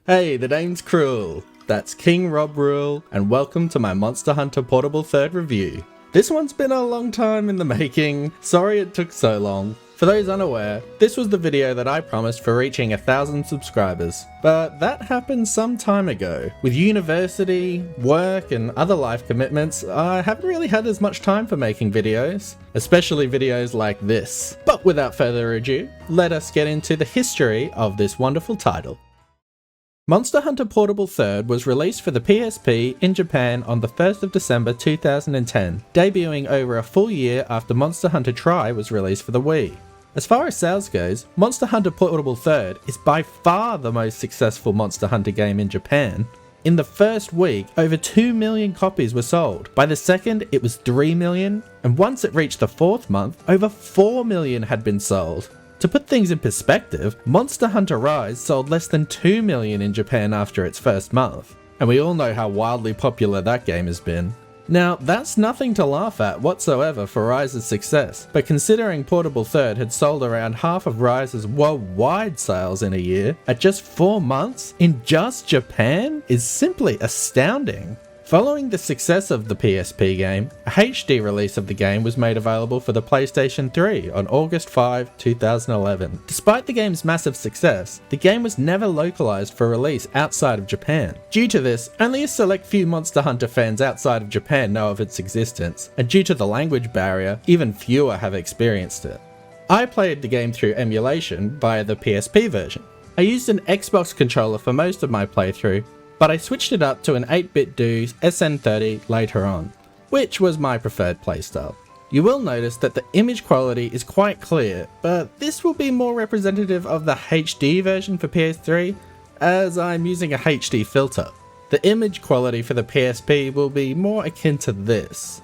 Hey, the name's Cruel. That's King Rob Rule, and welcome to my Monster Hunter Portable 3rd review. This one's been a long time in the making, sorry it took so long. For those unaware, this was the video that I promised for reaching 1,000 subscribers, but that happened some time ago. With university, work, and other life commitments, I haven't really had as much time for making videos, especially videos like this. But without further ado, let us get into the history of this wonderful title. Monster Hunter Portable 3rd was released for the PSP in Japan on the 1st of December 2010, debuting over a full year after Monster Hunter Tri was released for the Wii. As far as sales goes, Monster Hunter Portable 3rd is by far the most successful Monster Hunter game in Japan. In the first week, over 2 million copies were sold. By the second, it was 3 million, and once it reached the fourth month, over 4 million had been sold. To put things in perspective, Monster Hunter Rise sold less than 2 million in Japan after its first month, and we all know how wildly popular that game has been. Now, that's nothing to laugh at whatsoever for Rise's success, but considering Portable 3rd had sold around half of Rise's worldwide sales in a year, at just 4 months, in just Japan, is simply astounding. Following the success of the PSP game, a HD release of the game was made available for the PlayStation 3 on August 5, 2011. Despite the game's massive success, the game was never localized for release outside of Japan. Due to this, only a select few Monster Hunter fans outside of Japan know of its existence, and due to the language barrier, even fewer have experienced it. I played the game through emulation via the PSP version. I used an Xbox controller for most of my playthrough, but I switched it up to an 8-bit DOS SN30 later on, which was my preferred playstyle. You will notice that the image quality is quite clear, but this will be more representative of the HD version for PS3, as I'm using a HD filter. The image quality for the PSP will be more akin to this.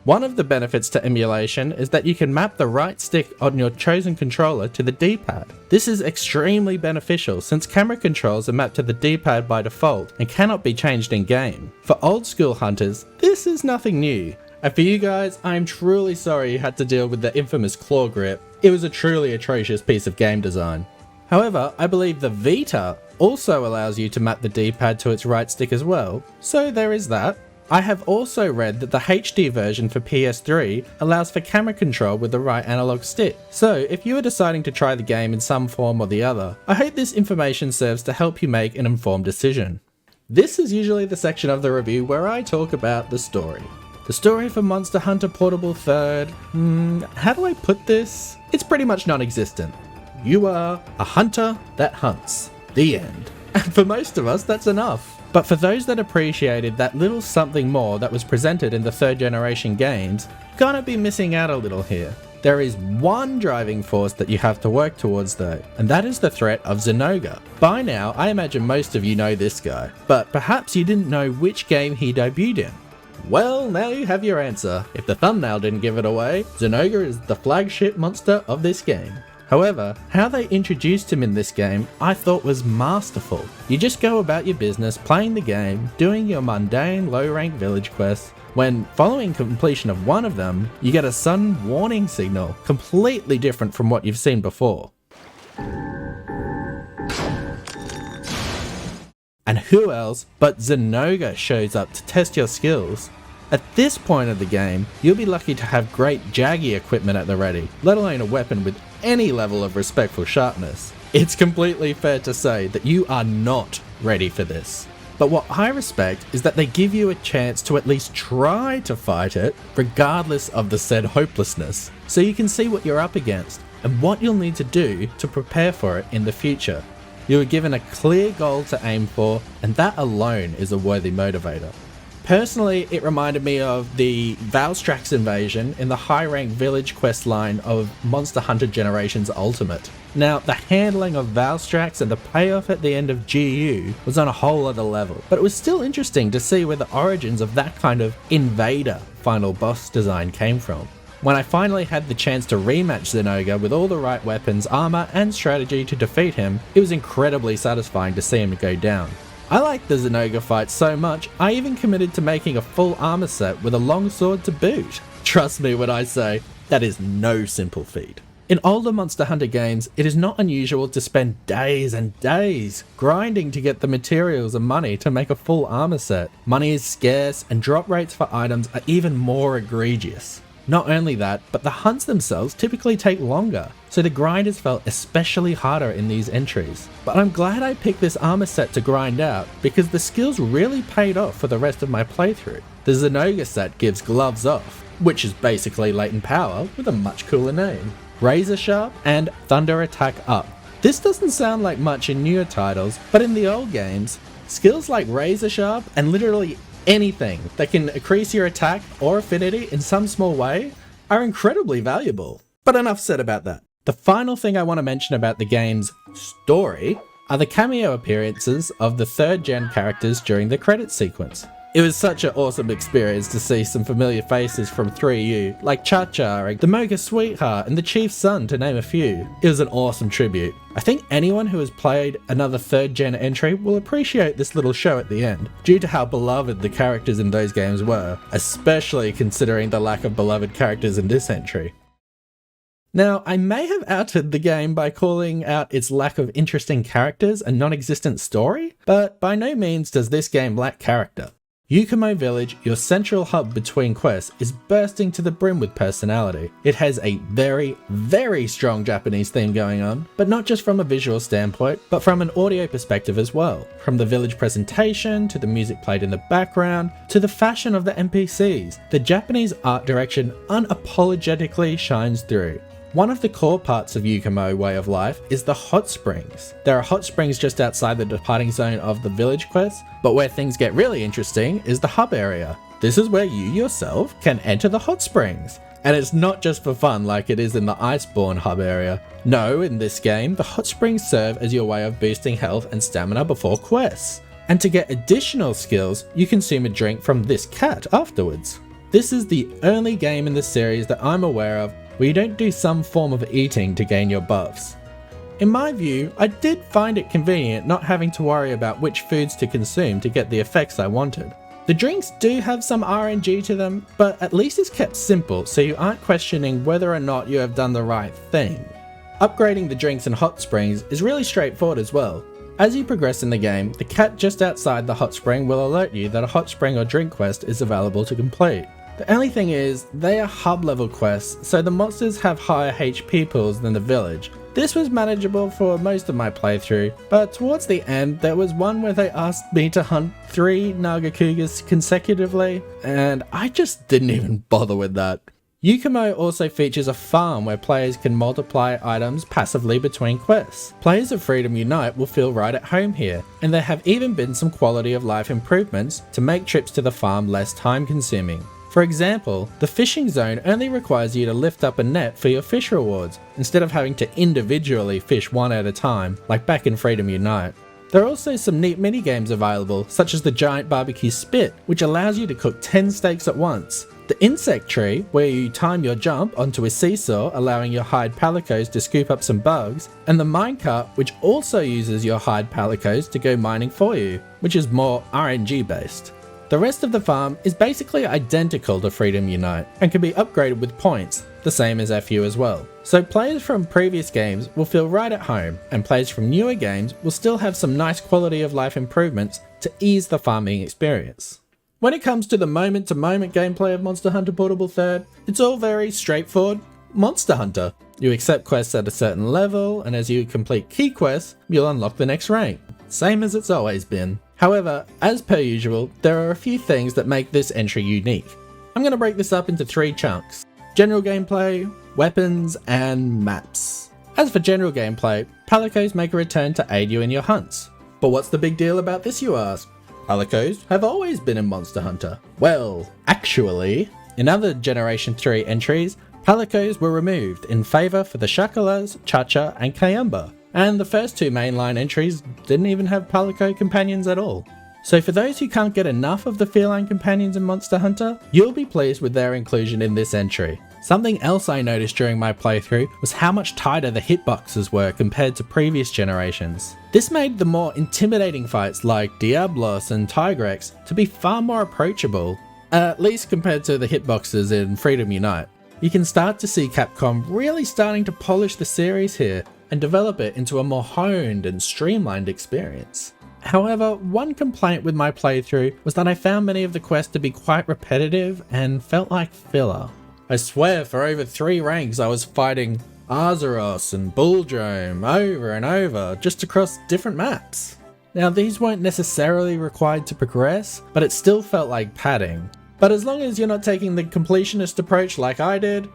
One of the benefits to emulation is that you can map the right stick on your chosen controller to the D-pad. This is extremely beneficial since camera controls are mapped to the D-pad by default and cannot be changed in-game. For old school hunters, this is nothing new. And for you guys, I am truly sorry you had to deal with the infamous claw grip. It was a truly atrocious piece of game design. However, I believe the Vita also allows you to map the D-pad to its right stick as well, so there is that. I have also read that the HD version for PS3 allows for camera control with the right analog stick. So if you are deciding to try the game in some form or the other, I hope this information serves to help you make an informed decision. This is usually the section of the review where I talk about the story. The story for Monster Hunter Portable 3rd, how do I put this? It's pretty much non-existent. You are a hunter that hunts. The end. And for most of us, that's enough. But for those that appreciated that little something more that was presented in the 3rd generation games, you're gonna be missing out a little here. There is one driving force that you have to work towards though, and that is the threat of Zenogre. By now, I imagine most of you know this guy, but perhaps you didn't know which game he debuted in. Well, now you have your answer. If the thumbnail didn't give it away, Zenogre is the flagship monster of this game. However, how they introduced him in this game I thought was masterful. You just go about your business playing the game, doing your mundane low-rank village quests, when following completion of one of them, you get a sudden warning signal, completely different from what you've seen before. And who else but Zenogre shows up to test your skills. At this point of the game, you'll be lucky to have great jaggy equipment at the ready, let alone a weapon with any level of respectful sharpness. It's completely fair to say that you are not ready for this. But what I respect is that they give you a chance to at least try to fight it, regardless of the said hopelessness, so you can see what you're up against and what you'll need to do to prepare for it in the future. You are given a clear goal to aim for, and that alone is a worthy motivator. Personally, it reminded me of the Valstrax invasion in the high-rank village quest line of Monster Hunter Generations Ultimate. Now, the handling of Valstrax and the payoff at the end of GU was on a whole other level, but it was still interesting to see where the origins of that kind of invader final boss design came from. When I finally had the chance to rematch Zenogre with all the right weapons, armor, and strategy to defeat him, it was incredibly satisfying to see him go down. I liked the Zenogre fight so much, I even committed to making a full armor set with a long sword to boot. Trust me when I say, that is no simple feat. In older Monster Hunter games, it is not unusual to spend days and days grinding to get the materials and money to make a full armor set. Money is scarce and drop rates for items are even more egregious. Not only that, but the hunts themselves typically take longer, so the grind is felt especially harder in these entries. But I'm glad I picked this armor set to grind out, because the skills really paid off for the rest of my playthrough. The Zenogre set gives Gloves Off, which is basically Latent Power with a much cooler name, Razor Sharp, and Thunder Attack Up. This doesn't sound like much in newer titles, but in the old games, skills like Razor Sharp and literally anything that can increase your attack or affinity in some small way are incredibly valuable. But enough said about that. The final thing I want to mention about the game's story are the cameo appearances of the 3rd gen characters during the credits sequence. It was such an awesome experience to see some familiar faces from 3U, like Cha-Cha, the Mocha Sweetheart, and the Chief's son, to name a few. It was an awesome tribute. I think anyone who has played another 3rd gen entry will appreciate this little show at the end, due to how beloved the characters in those games were, especially considering the lack of beloved characters in this entry. Now, I may have outed the game by calling out its lack of interesting characters and non-existent story, but by no means does this game lack character. Yukumo Village, your central hub between quests, is bursting to the brim with personality. It has a very, very strong Japanese theme going on, but not just from a visual standpoint, but from an audio perspective as well. From the village presentation, to the music played in the background, to the fashion of the NPCs, the Japanese art direction unapologetically shines through. One of the core parts of Yukumo way of life is the hot springs. There are hot springs just outside the departing zone of the village quest, but where things get really interesting is the hub area. This is where you yourself can enter the hot springs. And it's not just for fun like it is in the Iceborne hub area. No, in this game, the hot springs serve as your way of boosting health and stamina before quests. And to get additional skills, you consume a drink from this cat afterwards. This is the only game in the series that I'm aware of where you don't do some form of eating to gain your buffs. In my view, I did find it convenient not having to worry about which foods to consume to get the effects I wanted. The drinks do have some RNG to them, but at least it's kept simple so you aren't questioning whether or not you have done the right thing. Upgrading the drinks in hot springs is really straightforward as well. As you progress in the game, the cat just outside the hot spring will alert you that a hot spring or drink quest is available to complete. The only thing is, they are hub level quests, so the monsters have higher HP pools than the village. This was manageable for most of my playthrough, but towards the end there was one where they asked me to hunt 3 Nagakugas consecutively, and I just didn't even bother with that. Yukumo also features a farm where players can multiply items passively between quests. Players of Freedom Unite will feel right at home here, and there have even been some quality of life improvements to make trips to the farm less time consuming. For example, the fishing zone only requires you to lift up a net for your fish rewards, instead of having to individually fish one at a time, like back in Freedom Unite. There are also some neat minigames available, such as the giant barbecue spit, which allows you to cook 10 steaks at once. The insect tree, where you time your jump onto a seesaw, allowing your hide palicos to scoop up some bugs, and the minecart, which also uses your hide palicos to go mining for you, which is more RNG based. The rest of the farm is basically identical to Freedom Unite and can be upgraded with points, the same as FU as well. So players from previous games will feel right at home, and players from newer games will still have some nice quality of life improvements to ease the farming experience. When it comes to the moment-to-moment gameplay of Monster Hunter Portable 3rd, it's all very straightforward Monster Hunter. You accept quests at a certain level, and as you complete key quests, you'll unlock the next rank. Same as it's always been. However, as per usual, there are a few things that make this entry unique. I'm going to break this up into 3 chunks: general gameplay, weapons, and maps. As for general gameplay, palicos make a return to aid you in your hunts. But what's the big deal about this, you ask? Palicos have always been in Monster Hunter. Well, actually, in other Generation 3 entries, palicos were removed in favour for the Shakalas, Cha-Cha, and Kayamba. And the first 2 mainline entries didn't even have palico companions at all. So for those who can't get enough of the feline companions in Monster Hunter, you'll be pleased with their inclusion in this entry. Something else I noticed during my playthrough was how much tighter the hitboxes were compared to previous generations. This made the more intimidating fights like Diablos and Tigrex to be far more approachable, at least compared to the hitboxes in Freedom Unite. You can start to see Capcom really starting to polish the series here and develop it into a more honed and streamlined experience. However, one complaint with my playthrough was that I found many of the quests to be quite repetitive and felt like filler. I swear for over 3 ranks I was fighting Azeroth and Bulldrome over and over just across different maps. Now these weren't necessarily required to progress, but it still felt like padding. But as long as you're not taking the completionist approach like I did,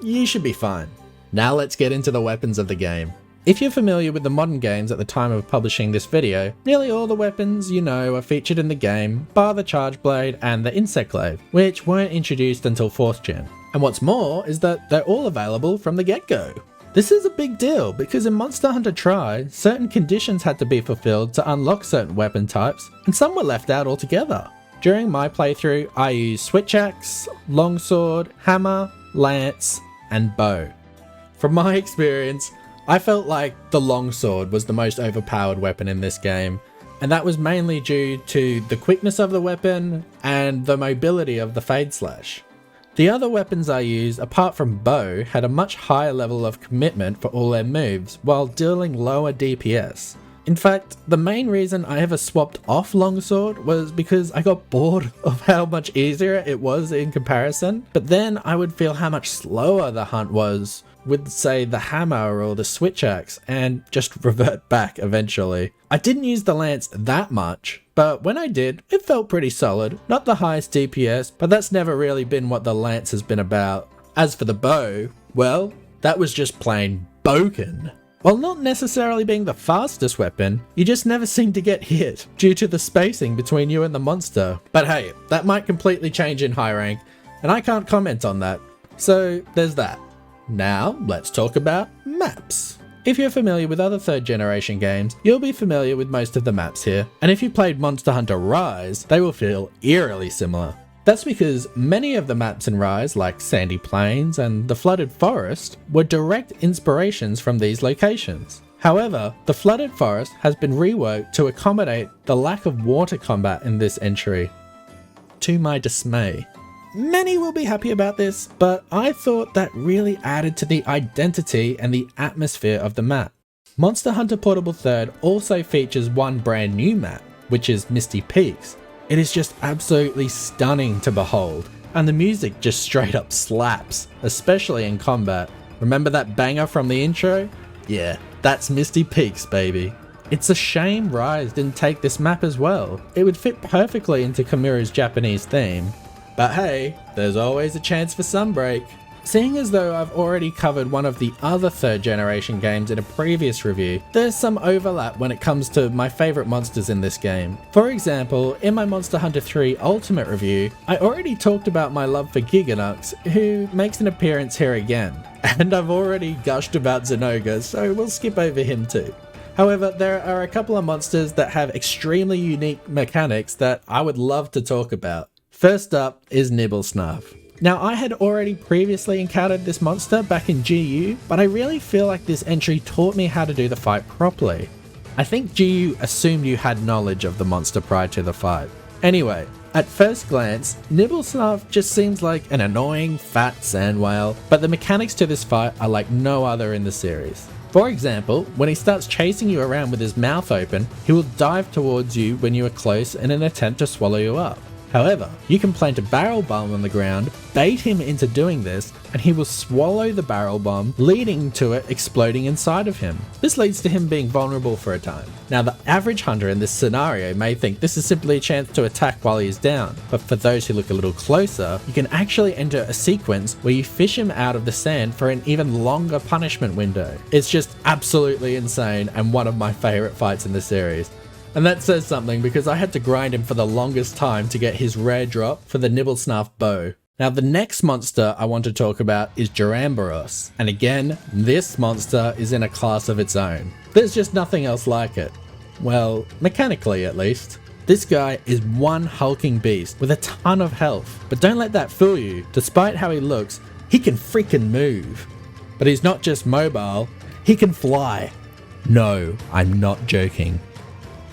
you should be fine. Now let's get into the weapons of the game. If you're familiar with the modern games at the time of publishing this video, nearly all the weapons you know are featured in the game, bar the Charge Blade and the Insect Glaive, which weren't introduced until 4th gen. And what's more is that they're all available from the get-go. This is a big deal because in Monster Hunter Tri, certain conditions had to be fulfilled to unlock certain weapon types, and some were left out altogether. During my playthrough, I used Switch Axe, Longsword, Hammer, Lance, and Bow. From my experience, I felt like the Longsword was the most overpowered weapon in this game, and that was mainly due to the quickness of the weapon and the mobility of the Fade Slash. The other weapons I used, apart from Bow, had a much higher level of commitment for all their moves, while dealing lower DPS. In fact, the main reason I ever swapped off Longsword was because I got bored of how much easier it was in comparison, but then I would feel how much slower the hunt was with, say, the Hammer or the Switch Axe, and just revert back eventually. I didn't use the Lance that much, but when I did, it felt pretty solid. Not the highest DPS, but that's never really been what the Lance has been about. As for the Bow, well, that was just plain broken. While not necessarily being the fastest weapon, you just never seem to get hit due to the spacing between you and the monster. But hey, that might completely change in high rank, and I can't comment on that. So there's that. Now, let's talk about maps. If you're familiar with other 3rd generation games, you'll be familiar with most of the maps here, and if you played Monster Hunter Rise, they will feel eerily similar. That's because many of the maps in Rise, like Sandy Plains and the Flooded Forest, were direct inspirations from these locations. However, the Flooded Forest has been reworked to accommodate the lack of water combat in this entry. To my dismay. Many will be happy about this, but I thought that really added to the identity and the atmosphere of the map. Monster Hunter Portable 3rd also features one brand new map, which is Misty Peaks. It is just absolutely stunning to behold, and the music just straight up slaps, especially in combat. Remember that banger from the intro? Yeah, that's Misty Peaks, baby. It's a shame Rise didn't take this map as well. It would fit perfectly into Kamuro's Japanese theme. But hey, there's always a chance for Sunbreak. Seeing as though I've already covered one of the other 3rd generation games in a previous review, there's some overlap when it comes to my favourite monsters in this game. For example, in my Monster Hunter 3 Ultimate review, I already talked about my love for Giganux, who makes an appearance here again. And I've already gushed about Zenoga, so we'll skip over him too. However, there are a couple of monsters that have extremely unique mechanics that I would love to talk about. First up is Nibblesnuff. Now, I had already previously encountered this monster back in GU, but I really feel like this entry taught me how to do the fight properly. I think GU assumed you had knowledge of the monster prior to the fight. Anyway, at first glance, Nibblesnuff just seems like an annoying fat sand whale, but the mechanics to this fight are like no other in the series. For example, when he starts chasing you around with his mouth open, he will dive towards you when you are close in an attempt to swallow you up. However, you can plant a barrel bomb on the ground, bait him into doing this, and he will swallow the barrel bomb, leading to it exploding inside of him. This leads to him being vulnerable for a time. Now, the average hunter in this scenario may think this is simply a chance to attack while he is down, but for those who look a little closer, you can actually enter a sequence where you fish him out of the sand for an even longer punishment window. It's just absolutely insane and one of my favourite fights in the series. And that says something because I had to grind him for the longest time to get his rare drop for the Nibblesnuff bow. Now the next monster I want to talk about is Duramboros, and again, this monster is in a class of its own. There's just nothing else like it. Well, mechanically at least. This guy is one hulking beast with a ton of health, but don't let that fool you. Despite how he looks, he can freaking move. But he's not just mobile, he can fly. No, I'm not joking.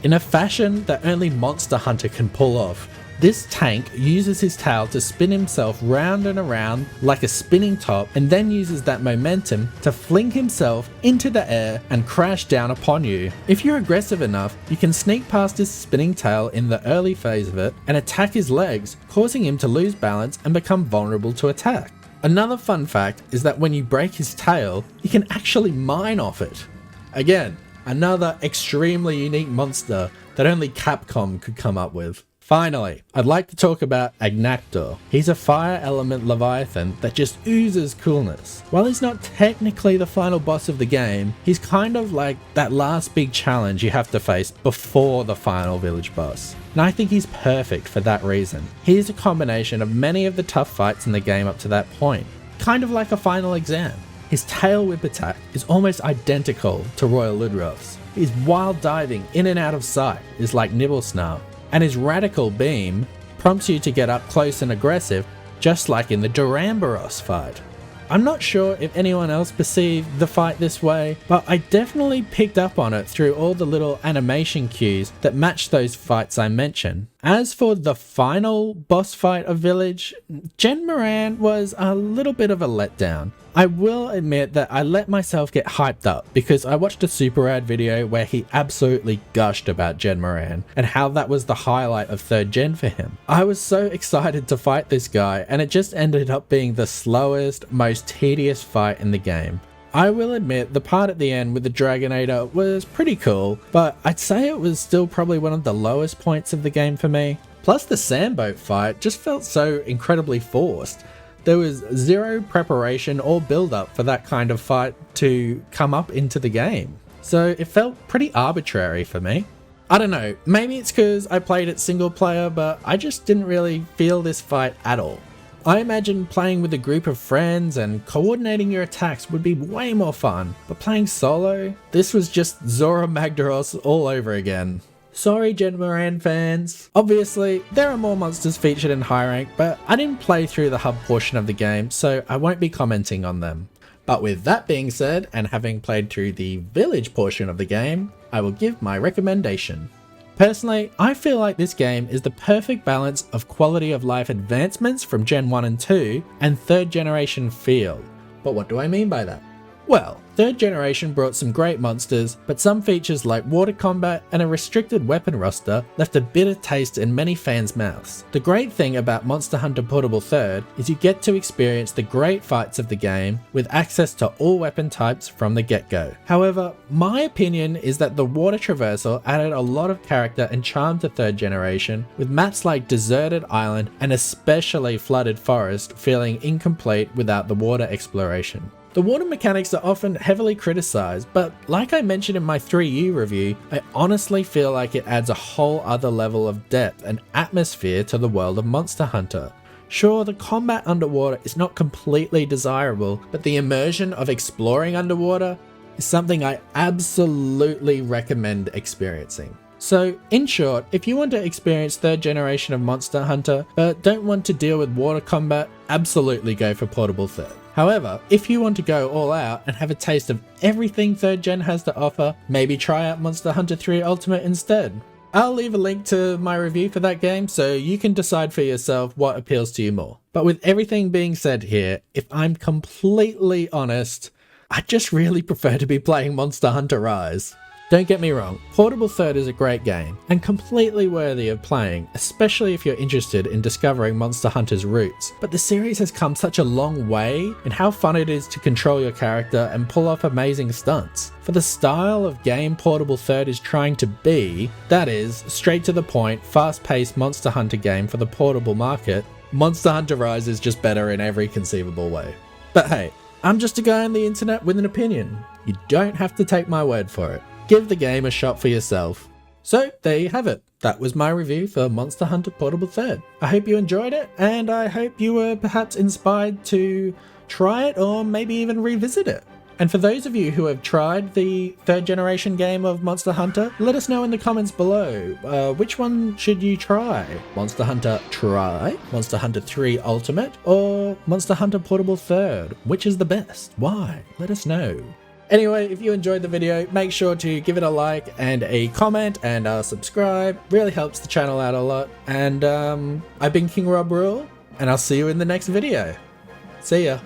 In a fashion that only Monster Hunter can pull off, This tank uses his tail to spin himself round and around like a spinning top, and then uses that momentum to fling himself into the air and crash down upon you. If you're aggressive enough, you can sneak past his spinning tail in the early phase of it and attack his legs, causing him to lose balance and become vulnerable to attack. Another fun fact is that when you break his tail, you can actually mine off it. Again, another extremely unique monster that only Capcom could come up with. Finally, I'd like to talk about Agnactor. He's a fire element leviathan that just oozes coolness. While he's not technically the final boss of the game, he's kind of like that last big challenge you have to face before the final village boss. And I think he's perfect for that reason. He's a combination of many of the tough fights in the game up to that point, kind of like a final exam. His tail whip attack is almost identical to Royal Ludroth's. His wild diving in and out of sight is like Nibblesnarf. And his radical beam prompts you to get up close and aggressive, just like in the Duramboros fight. I'm not sure if anyone else perceived the fight this way, but I definitely picked up on it through all the little animation cues that match those fights I mentioned. As for the final boss fight of Village, Jen Moran was a little bit of a letdown. I will admit that I let myself get hyped up because I watched a Super Rad video where he absolutely gushed about Jen Moran and how that was the highlight of 3rd gen for him. I was so excited to fight this guy, and it just ended up being the slowest, most tedious fight in the game. I will admit the part at the end with the Dragonator was pretty cool, but I'd say it was still probably one of the lowest points of the game for me. Plus the sandboat fight just felt so incredibly forced. There was zero preparation or build-up for that kind of fight to come up into the game. So it felt pretty arbitrary for me. I don't know, maybe it's because I played it single player, but I just didn't really feel this fight at all. I imagine playing with a group of friends and coordinating your attacks would be way more fun, but playing solo, this was just Zora Magdaros all over again. Sorry Jen Moran fans. Obviously, there are more monsters featured in high rank, but I didn't play through the hub portion of the game, so I won't be commenting on them. But with that being said, and having played through the village portion of the game, I will give my recommendation. Personally, I feel like this game is the perfect balance of quality of life advancements from Gen 1 and 2 and 3rd generation feel. But what do I mean by that? Well, 3rd generation brought some great monsters, but some features like water combat and a restricted weapon roster left a bitter taste in many fans' mouths. The great thing about Monster Hunter Portable 3rd is you get to experience the great fights of the game with access to all weapon types from the get-go. However, my opinion is that the water traversal added a lot of character and charm to 3rd generation, with maps like Deserted Island and especially Flooded Forest feeling incomplete without the water exploration. The water mechanics are often heavily criticised, but like I mentioned in my 3U review, I honestly feel like it adds a whole other level of depth and atmosphere to the world of Monster Hunter. Sure, the combat underwater is not completely desirable, but the immersion of exploring underwater is something I absolutely recommend experiencing. So, in short, if you want to experience 3rd generation of Monster Hunter, but don't want to deal with water combat, absolutely go for Portable 3rd. However, if you want to go all out and have a taste of everything 3rd gen has to offer, maybe try out Monster Hunter 3 Ultimate instead. I'll leave a link to my review for that game so you can decide for yourself what appeals to you more. But with everything being said here, if I'm completely honest, I just really prefer to be playing Monster Hunter Rise. Don't get me wrong, Portable 3rd is a great game and completely worthy of playing, especially if you're interested in discovering Monster Hunter's roots. But the series has come such a long way in how fun it is to control your character and pull off amazing stunts. For the style of game Portable 3rd is trying to be, that is, straight to the point, fast-paced Monster Hunter game for the portable market, Monster Hunter Rise is just better in every conceivable way. But hey, I'm just a guy on the internet with an opinion. You don't have to take my word for it. Give the game a shot for yourself. So there you have it. That was my review for Monster Hunter Portable 3rd. I hope you enjoyed it, and I hope you were perhaps inspired to try it or maybe even revisit it. And for those of you who have tried the 3rd generation game of Monster Hunter, let us know in the comments below. Which one should you try? Monster Hunter Try, Monster Hunter 3 Ultimate, or Monster Hunter Portable 3rd? Which is the best? Why? Let us know. Anyway, if you enjoyed the video, make sure to give it a like and a comment and subscribe. Really helps the channel out a lot. And I've been King Rob Rule, and I'll see you in the next video. See ya.